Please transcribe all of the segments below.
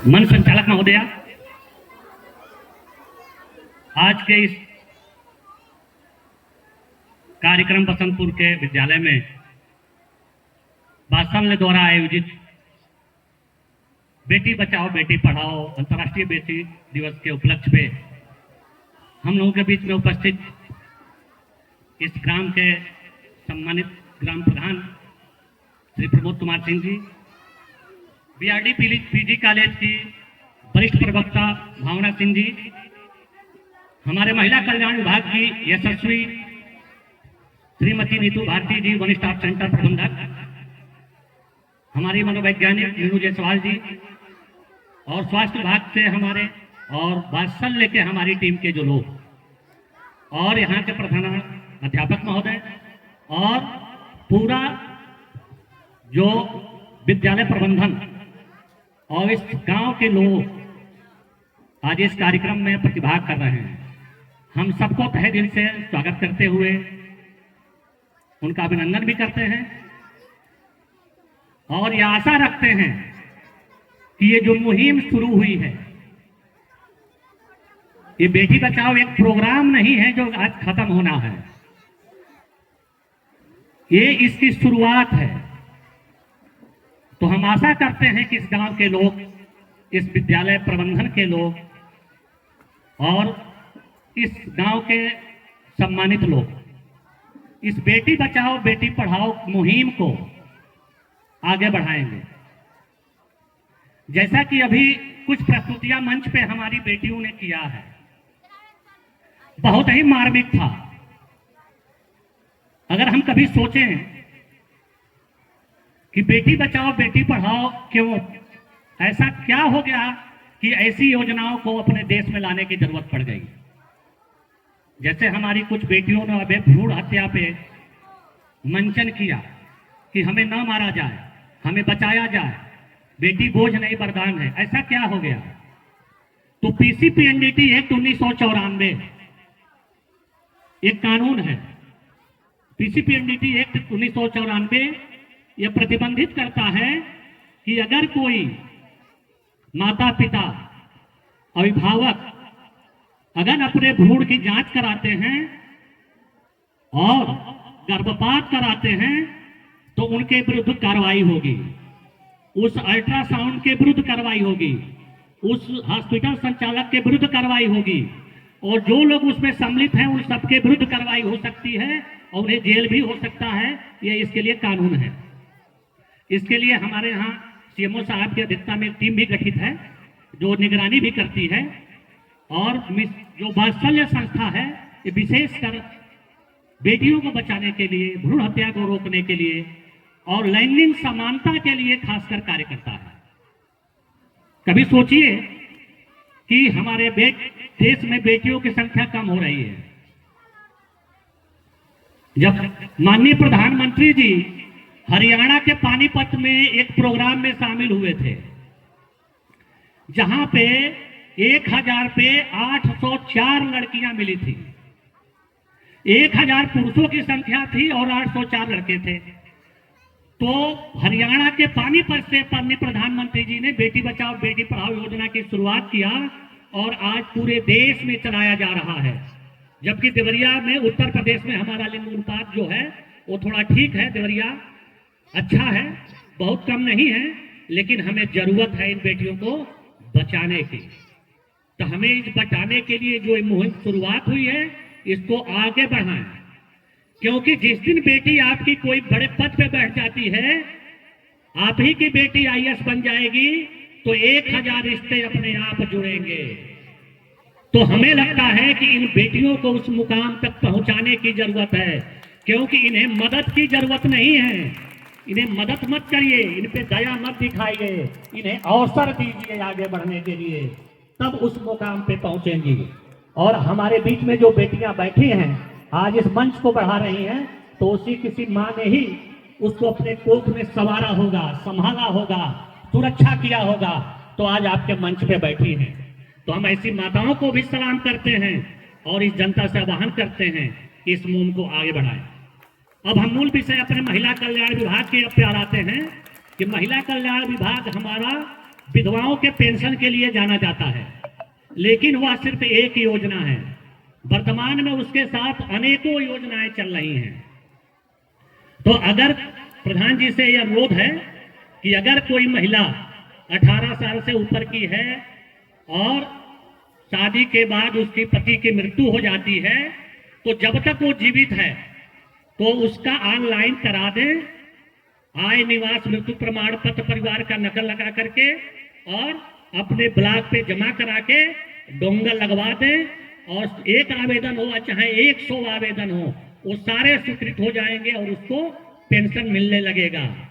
मन संचालक महोदया, आज के इस कार्यक्रम बसंतपुर के विद्यालय में वात्सल्य द्वारा आयोजित बेटी बचाओ बेटी पढ़ाओ अंतर्राष्ट्रीय बेटी दिवस के उपलक्ष्य पे हम लोगों के बीच में उपस्थित इस ग्राम के सम्मानित ग्राम प्रधान Shri Pramod Kumar Singh ji, BRD PG college की वरिष्ठ प्रवक्ता भावना सिंह जी, हमारे महिला कल्याण विभाग की यशस्वी श्रीमती नीतू भारती जी, वन स्टॉप सेंटर प्रबंधक, हमारी मनोवैज्ञानिक नीनू जायसवाल जी, और स्वास्थ्य विभाग से हमारे और वात्सल्य के हमारी टीम के जो लोग, और यहाँ के प्रधान अध्यापक महोदय और पूरा जो विद्यालय प्रबंधन और इस गांव के लोग आज इस कार्यक्रम में प्रतिभाग कर रहे हैं। हम सबको तहे दिल से स्वागत करते हुए उनका अभिनंदन भी करते हैं और यह आशा रखते हैं कि ये जो मुहिम शुरू हुई है, ये बेटी बचाओ एक प्रोग्राम नहीं है जो आज खत्म होना है, ये इसकी शुरुआत है। तो हम आशा करते हैं कि इस गांव के लोग, इस विद्यालय प्रबंधन के लोग और इस गांव के सम्मानित लोग इस बेटी बचाओ बेटी पढ़ाओ मुहिम को आगे बढ़ाएंगे। जैसा कि अभी कुछ प्रस्तुतियां मंच पे हमारी बेटियों ने किया है, बहुत ही मार्मिक था। अगर हम कभी सोचें कि बेटी बचाओ बेटी पढ़ाओ क्यों, ऐसा क्या हो गया कि ऐसी योजनाओं को अपने देश में लाने की जरूरत पड़ गई। जैसे हमारी कुछ बेटियों ने अभी भ्रूण हत्या पे मंचन किया कि हमें न मारा जाए, हमें बचाया जाए, बेटी बोझ नहीं वरदान है, ऐसा क्या हो गया। तो पीसीपीएनडीटी एक्ट 1994 एक कानून है। पीसीपीएनडीटी एक्ट 1994 यह प्रतिबंधित करता है कि अगर कोई माता पिता अभिभावक अगर अपने भ्रूण की जांच कराते हैं और गर्भपात कराते हैं तो उनके विरुद्ध कार्रवाई होगी, उस अल्ट्रासाउंड के विरुद्ध कार्रवाई होगी, उस हॉस्पिटल संचालक के विरुद्ध कार्रवाई होगी, और जो लोग उसमें सम्मिलित हैं उन सबके विरुद्ध कार्रवाई हो सकती है और उन्हें जेल भी हो सकता है। ये इसके लिए कानून है। इसके लिए हमारे यहाँ सीएमओ साहब की अध्यक्षता में टीम भी गठित है जो निगरानी भी करती है, और जो वात्सल्य संस्था है ये विशेषकर बेटियों को बचाने के लिए, भ्रूण हत्या को रोकने के लिए और लैंगिक समानता के लिए खासकर कार्य करता है। कभी सोचिए कि हमारे देश में बेटियों की संख्या कम हो रही है। जब माननीय प्रधानमंत्री जी हरियाणा के पानीपत में एक प्रोग्राम में शामिल हुए थे जहां पे 1000 पे 804 लड़कियां मिली थी, 1000 पुरुषों की संख्या थी और 804 लड़के थे। तो हरियाणा के पानीपत से माननीय प्रधानमंत्री जी ने बेटी बचाओ बेटी पढ़ाओ योजना की शुरुआत किया और आज पूरे देश में चलाया जा रहा है। जबकि देवरिया में, उत्तर प्रदेश में हमारा लिंग अनुपात जो है वो थोड़ा ठीक है, देवरिया अच्छा है, बहुत कम नहीं है, लेकिन हमें जरूरत है इन बेटियों को बचाने की। तो हमें इस बचाने के लिए जो मुहिम शुरुआत हुई है इसको आगे बढ़ाएं, क्योंकि जिस दिन बेटी आपकी कोई बड़े पद पे बैठ जाती है, आप ही की बेटी आईएएस बन जाएगी, तो 1000 रिश्ते अपने आप जुड़ेंगे। तो हमें लगता है कि इन बेटियों को उस मुकाम तक पहुंचाने की जरूरत है, क्योंकि इन्हें मदद की जरूरत नहीं है। इन्हें मदद मत करिए, इन पे दया मत दिखाइए, इन्हें अवसर दीजिए आगे बढ़ने के लिए, तब उस मुकाम पे पहुंचेंगी। और हमारे बीच में जो बेटियां बैठी हैं आज इस मंच को बढ़ा रही हैं, तो उसी किसी माँ ने ही उसको अपने कोख में संवारा होगा, संभाला होगा, सुरक्षा किया होगा, तो आज आपके मंच पे बैठी हैं। तो हम ऐसी माताओं को भी सलाम करते हैं और इस जनता से आह्वान करते हैं कि इस मुहिम को आगे बढ़ाएं। अब हम मूल विषय अपने महिला कल्याण विभाग के अब पे आते हैं कि महिला कल्याण विभाग हमारा विधवाओं के पेंशन के लिए जाना जाता है, लेकिन वह सिर्फ एक योजना है। वर्तमान में उसके साथ अनेकों योजनाएं चल रही हैं। तो अगर प्रधान जी से यह अनुरोध है कि अगर कोई महिला 18 साल से ऊपर की है और शादी के बाद उसके पति की मृत्यु हो जाती है, तो जब तक वो जीवित है तो उसका ऑनलाइन करा दें, आय निवास मृत्यु प्रमाण पत्र परिवार का नकल लगा करके और अपने ब्लॉक पे जमा करा के डोंगल लगवा दें, और एक आवेदन हो चाहे 100 आवेदन हो, वो सारे स्वीकृत हो जाएंगे और उसको पेंशन मिलने लगेगा।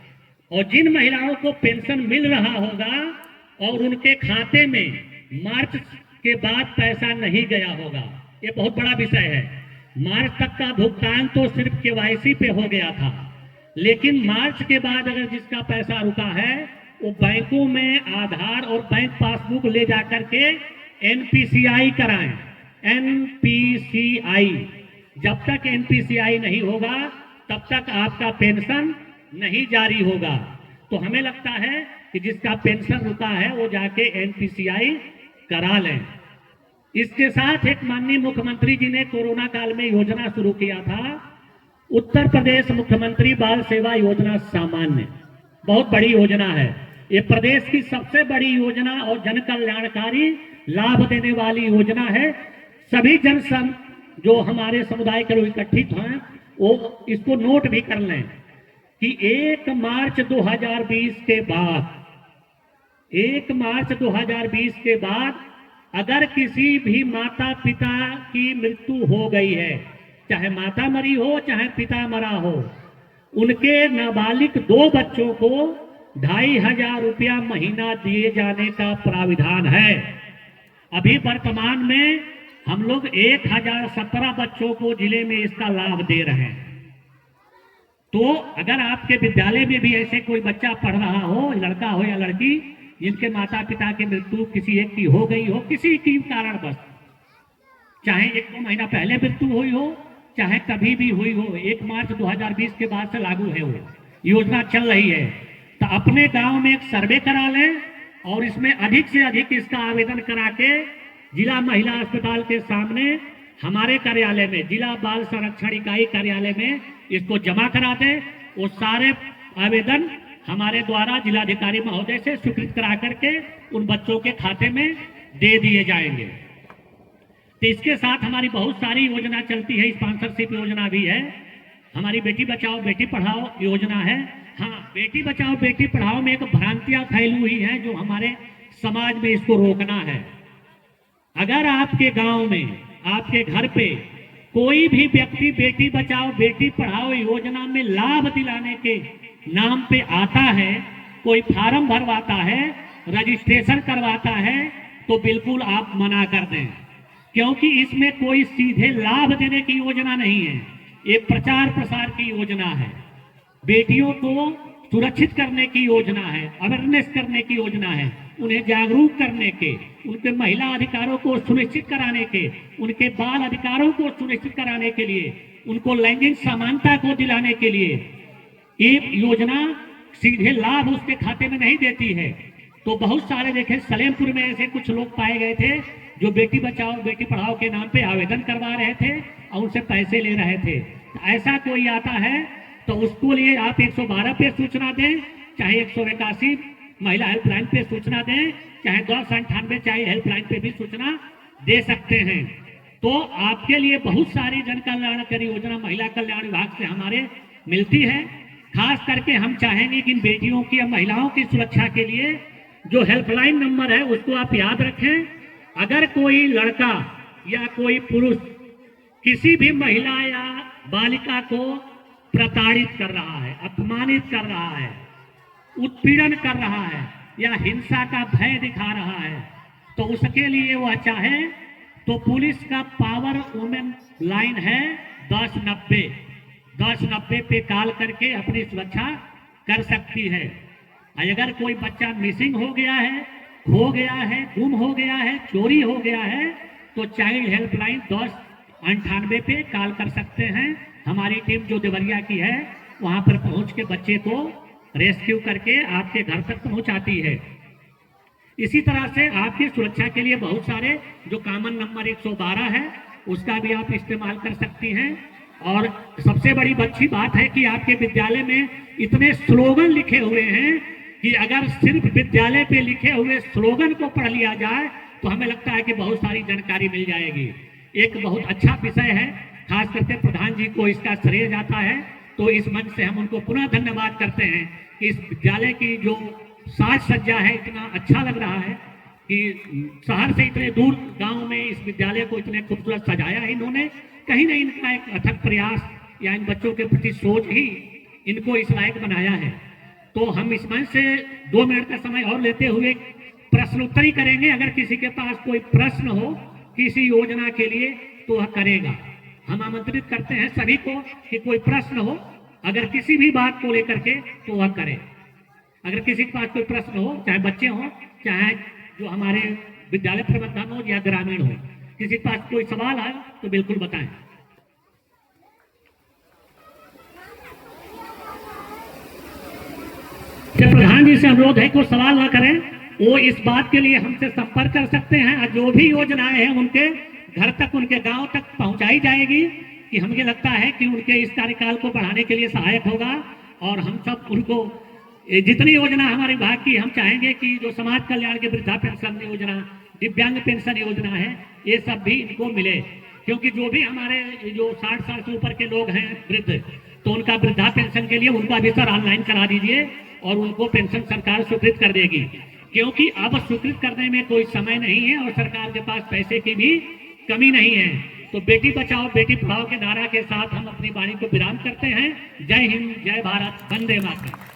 और जिन महिलाओं को पेंशन मिल रहा होगा और उनके खाते में मार्च के बाद पैसा नहीं गया होगा, ये बहुत बड़ा विषय है। मार्च तक का भुगतान तो सिर्फ केवाईसी पे हो गया था, लेकिन मार्च के बाद अगर जिसका पैसा रुका है वो बैंकों में आधार और बैंक पासबुक ले जाकर के एनपीसीआई कराएं। एनपीसीआई, जब तक एनपीसीआई नहीं होगा तब तक आपका पेंशन नहीं जारी होगा। तो हमें लगता है कि जिसका पेंशन रुका है वो जाके एनपीसीआई करा लें। इसके साथ एक माननीय मुख्यमंत्री जी ने कोरोना काल में योजना शुरू किया था, उत्तर प्रदेश मुख्यमंत्री बाल सेवा योजना सामान्य, बहुत बड़ी योजना है। ये प्रदेश की सबसे बड़ी योजना और जन कल्याणकारी लाभ देने वाली योजना है। सभी जन संघ जो हमारे समुदाय के लोग इकट्ठित हैं वो इसको नोट भी कर लें कि 1 मार्च 2020 के बाद, 1 मार्च 2020 के बाद अगर किसी भी माता पिता की मृत्यु हो गई है, चाहे माता मरी हो चाहे पिता मरा हो, उनके नाबालिग 2 बच्चों को 2500 रुपया महीना दिए जाने का प्राविधान है। अभी वर्तमान में हम लोग 1017 बच्चों को जिले में इसका लाभ दे रहे हैं। तो अगर आपके विद्यालय में भी ऐसे कोई बच्चा पढ़ रहा हो, लड़का हो या लड़की, जिनके माता पिता की मृत्यु किसी एक की हो गई हो, किसी की कारण बस, चाहे 1-2 महीना पहले मृत्यु हुई हो चाहे कभी भी हुई हो, 1 मार्च 2020 के बाद से लागू है, वो योजना चल रही है। तो अपने गांव में एक सर्वे करा लें और इसमें अधिक से अधिक इसका आवेदन करा के जिला महिला अस्पताल के सामने हमारे कार्यालय में, जिला बाल संरक्षण इकाई कार्यालय में इसको जमा करा दें। वो सारे आवेदन हमारे द्वारा जिलाधिकारी महोदय से स्वीकृत करा करके उन बच्चों के खाते में दे दिए जाएंगे। तो इसके साथ हमारी बहुत सारी योजना चलती है, स्पॉन्सरशिप योजना भी है, हमारी बेटी बचाओ बेटी पढ़ाओ योजना है। हाँ, बेटी बचाओ बेटी पढ़ाओ में एक भ्रांतियां फैली हुई है जो हमारे समाज में इसको रोकना है। अगर आपके गांव में, आपके घर पे कोई भी व्यक्ति बेटी बचाओ बेटी पढ़ाओ योजना में लाभ दिलाने के नाम पे आता है, कोई फार्म भरवाता है, रजिस्ट्रेशन करवाता है, तो बिल्कुल आप मना कर दें, क्योंकि इसमें कोई सीधे लाभ देने की योजना नहीं है। ये प्रचार प्रसार की योजना है, बेटियों को सुरक्षित करने की योजना है, अवेयरनेस करने की योजना है, उन्हें जागरूक करने के, उनके महिला अधिकारों को सुनिश्चित कराने के, उनके बाल अधिकारों को सुनिश्चित कराने के लिए, उनको लैंगिक समानता को दिलाने के लिए ये योजना सीधे लाभ उसके खाते में नहीं देती है। तो बहुत सारे देखे सलेमपुर में ऐसे कुछ लोग पाए गए थे जो बेटी बचाओ बेटी पढ़ाओ के नाम पे आवेदन करवा रहे थे और उनसे पैसे ले रहे थे। तो ऐसा कोई आता है तो उसको लिए आप 112 पे सूचना दें, चाहे 181 महिला हेल्पलाइन पे सूचना दें, चाहे 1098 चाहे हेल्पलाइन पे भी सूचना दे सकते हैं। तो आपके लिए बहुत सारी जन कल्याणकारी योजना महिला कल्याण विभाग से हमारे मिलती है। खास करके हम चाहेंगे कि इन बेटियों की या महिलाओं की सुरक्षा के लिए जो हेल्पलाइन नंबर है उसको आप याद रखें। अगर कोई लड़का या कोई पुरुष किसी भी महिला या बालिका को प्रताड़ित कर रहा है, अपमानित कर रहा है, उत्पीड़न कर रहा है या हिंसा का भय दिखा रहा है, तो उसके लिए वह चाहे तो पुलिस का पावर वुमेन लाइन है 1090 पे कॉल करके अपनी सुरक्षा कर सकती है। अगर कोई बच्चा मिसिंग हो गया है, खो गया है, गुम हो गया है, चोरी हो गया है, तो चाइल्ड हेल्पलाइन 1098 पे कॉल कर सकते हैं। हमारी टीम जो देवरिया की है वहां पर पहुंच के बच्चे को रेस्क्यू करके आपके घर तक पहुंचाती है। इसी तरह से आपकी सुरक्षा के लिए बहुत सारे जो कॉमन नंबर 112 है उसका भी आप इस्तेमाल कर सकती हैं। और सबसे बड़ी अच्छी बात है कि आपके विद्यालय में इतने स्लोगन लिखे हुए हैं कि अगर सिर्फ विद्यालय पे लिखे हुए स्लोगन को पढ़ लिया जाए तो हमें लगता है कि बहुत सारी जानकारी मिल जाएगी। एक बहुत अच्छा विषय है, खास करके प्रधान जी को इसका श्रेय जाता है, तो इस मंच से हम उनको पुनः धन्यवाद करते हैं कि इस विद्यालय की जो साज सज्जा है इतना अच्छा लग रहा है कि शहर से इतने दूर गांव में इस विद्यालय को इतने खूबसूरत सजाया है इन्होंने। कहीं ना इनका एक अथक प्रयास या इन बच्चों के प्रति सोच ही इनको इस लायक बनाया है। तो हम इस मंच से 2 मिनट का समय और लेते हुए प्रश्नोत्तरी करेंगे। अगर किसी के पास कोई प्रश्न हो किसी योजना के लिए तो वह करेगा। हम आमंत्रित करते हैं सभी को कि कोई प्रश्न हो अगर किसी भी बात को लेकर के तो वह करे। अगर किसी के पास कोई प्रश्न हो, चाहे बच्चे हो चाहे जो हमारे विद्यालय प्रबंधन हो या ग्रामीण हो, किसी के पास कोई सवाल है तो बिल्कुल बताएं। प्रधान जी से अनुरोध है कि वो सवाल ना करें, वो इस बात के लिए हमसे संपर्क कर सकते हैं। जो भी योजनाएं हैं उनके घर तक उनके गांव तक पहुंचाई जाएगी कि हमें लगता है कि उनके इस कार्यकाल को बढ़ाने के लिए सहायक होगा। और हम सब उनको जितनी योजना हमारे विभाग की हम चाहेंगे कि जो समाज कल्याण के वृद्धा पेंशन योजना, दिव्यांग पेंशन योजना है, ये सब भी इनको मिले। क्योंकि जो भी हमारे जो 60 साल से ऊपर के लोग हैं वृद्ध, तो उनका वृद्धा पेंशन के लिए उनका भी सर ऑनलाइन करा दीजिए और उनको पेंशन सरकार स्वीकृत कर देगी। क्योंकि अब स्वीकृत करने में कोई समय नहीं है और सरकार के पास पैसे की भी कमी नहीं है। तो बेटी बचाओ बेटी पढ़ाओ के नारा के साथ हम अपनी वाणी को विराम करते हैं। जय हिंद, जय भारत, वंदे मातरम।